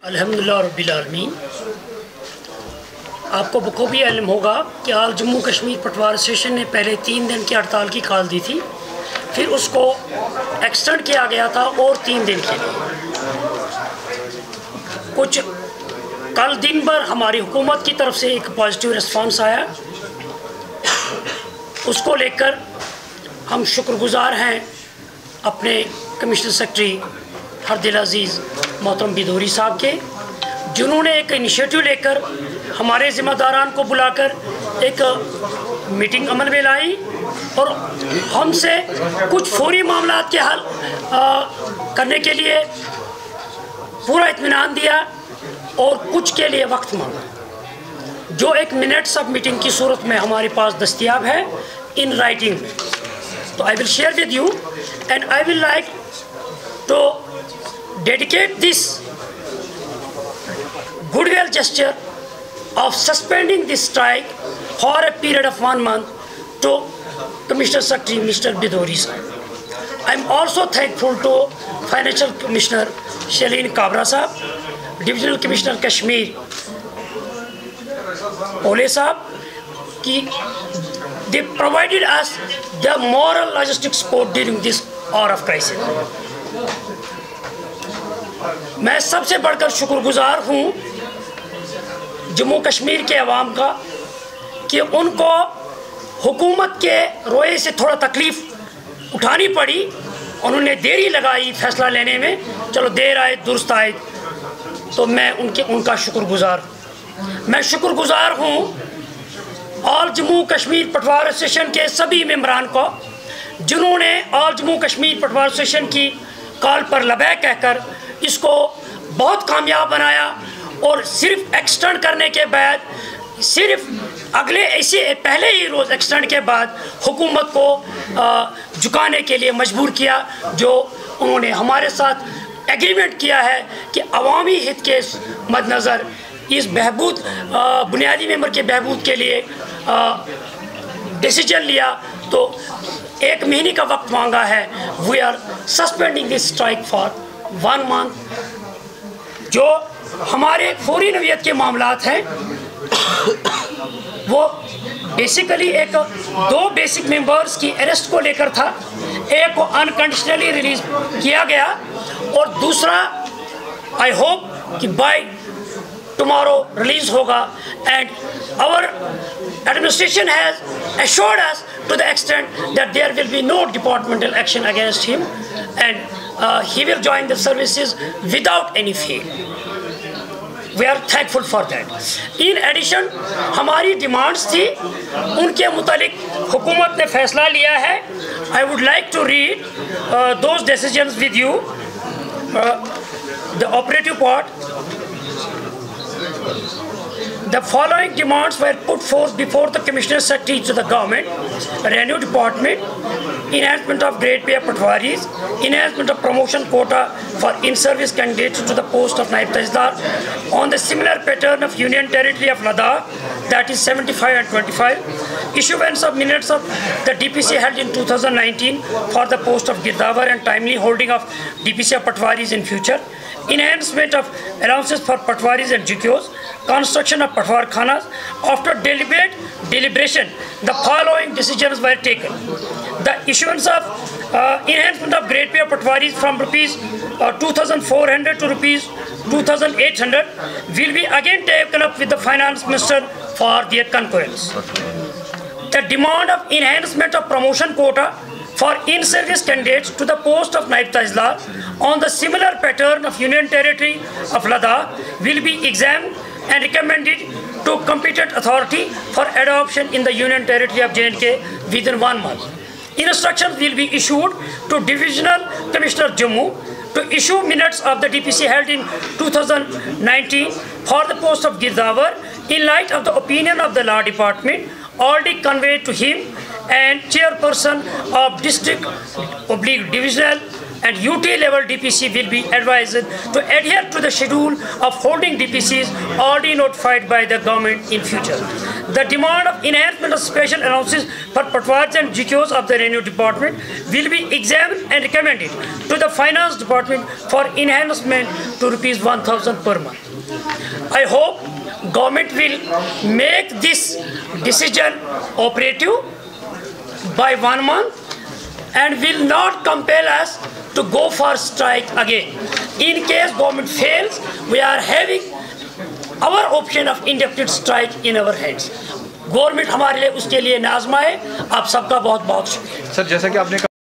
अल्हम्दुलिल्लाह रब्बिल आलमीन। आपको बखूबी इल्म होगा कि आज जम्मू कश्मीर पटवार एसोसिएशन ने पहले 3 दिन की हड़ताल की कॉल दी थी, फिर उसको एक्सटेंड किया गया था और 3 दिन के लिए। कुछ कल दिन भर हमारी हुकूमत की तरफ से एक पॉजिटिव रिस्पांस आया, उसको लेकर हम शुक्रगुजार हैं अपने कमिश्नर सेक्रेटरी हरदिल अजीज़ मोहतरम बिदौरी साहब के, जिन्होंने एक इनिशिएटिव लेकर हमारे ज़िम्मेदारान को बुलाकर एक मीटिंग अमल में लाई और हमसे कुछ फौरी मामलात के हल करने के लिए पूरा इत्मीनान दिया और कुछ के लिए वक्त मांगा, जो 1 मिनट सब मीटिंग की सूरत में हमारे पास दस्तियाब है इन राइटिंग में। तो I will share with you and I will like to dedicate this goodwill gesture of suspending this strike for a period of 1 month to Commissioner Secretary Mr. Bidouri sahab. I am also thankful to Financial Commissioner Shaleen Kabra sahab, Divisional Commissioner Kashmir Ole sahab, ki they provided us the moral logistic support during this hour of crisis. मैं सबसे बढ़कर शुक्रगुजार हूँ जम्मू कश्मीर के अवाम का कि उनको हुकूमत के रोए से थोड़ा तकलीफ़ उठानी पड़ी, उन्होंने देरी लगाई फैसला लेने में, चलो देर आए दुरुस्त आए, तो मैं उनका शुक्रगुजार। मैं शुक्रगुजार हूँ ऑल जम्मू कश्मीर पटवार एसोसिएशन के सभी मेंबरान को, जिन्होंने ऑल जम्मू कश्मीर पटवार एसोसिएशन की कॉल पर लबैक कहकर इसको बहुत कामयाब बनाया और सिर्फ एक्सटेंड करने के बाद, सिर्फ अगले ऐसे पहले ही रोज़ एक्सटेंड के बाद हुकूमत को झुकाने के लिए मजबूर किया, जो उन्होंने हमारे साथ एग्रीमेंट किया है कि अवामी हित के मद्देनज़र इस बहबूद बुनियादी मेंबर के बहबूद के लिए डिसीजन लिया। तो 1 महीने का वक्त मांगा है। We are suspending this strike for 1 month. जो हमारे फौरी नवियत के मामलात हैं वो बेसिकली 2 बेसिक मेंबर्स की अरेस्ट को लेकर था। एक को अनकंडीशनली रिलीज किया गया और दूसरा आई होप कि बाय टुमारो रिलीज होगा। And our administration has assured us to the extent that there will be no departmental action against him and he will join the services without any fee. We are thankful for that. In addition, हमारी demands थी, उनके मुतालिक हुकूमत ने फैसला लिया है। I would like to read those decisions with you. The operative part. The following demands were put forth before the Commissioner Secretary to the Government: Revenue Department, enhancement of grade pay of Patwaris, enhancement of promotion quota for in-service candidates to the post of Naib Tahsildar on the similar pattern of Union Territory of Ladakh, that is 75 and 25, issuance of minutes of the DPC held in 2019 for the post of Girdawar and timely holding of DPC of Patwaris in future, enhancement of allowances for Patwaris and GQs, construction of Patwar Khanas. After deliberation, the following decisions were taken: the issuance of enhancement of grade pay of Patwaris from rupees 2,400 to rupees 2,800 will be again taken up with the Finance Minister for their concurrence. The demand of enhancement of promotion quota for in-service candidates to the post of Naib Tahsildar on the similar pattern of Union Territory of Ladakh will be examined and recommended to competent authority for adoption in the Union Territory of J&K within 1 month. Instructions will be issued to Divisional Commissioner Jammu to issue minutes of the DPC held in 2019 for the post of Girdawar in light of the opinion of the Law Department already conveyed to him, and chairperson of district/divisional and UT level DPC will be advised to adhere to the schedule of holding DPCs already notified by the government in future. The demand of enhancement of special allowances for patwars and GKOs of the Revenue Department will be examined and recommended to the Finance Department for enhancement to ₹1,000 per month. I hope government will make this decision operative by 1 month and will not compel us to go for strike again. In case government fails, we are having our option of indefinite strike in our hands. Government हमारे लिए उसके लिए नाज़मा है। आप सबका बहुत बहुत शुक्रिया। सर, जैसा कि आपने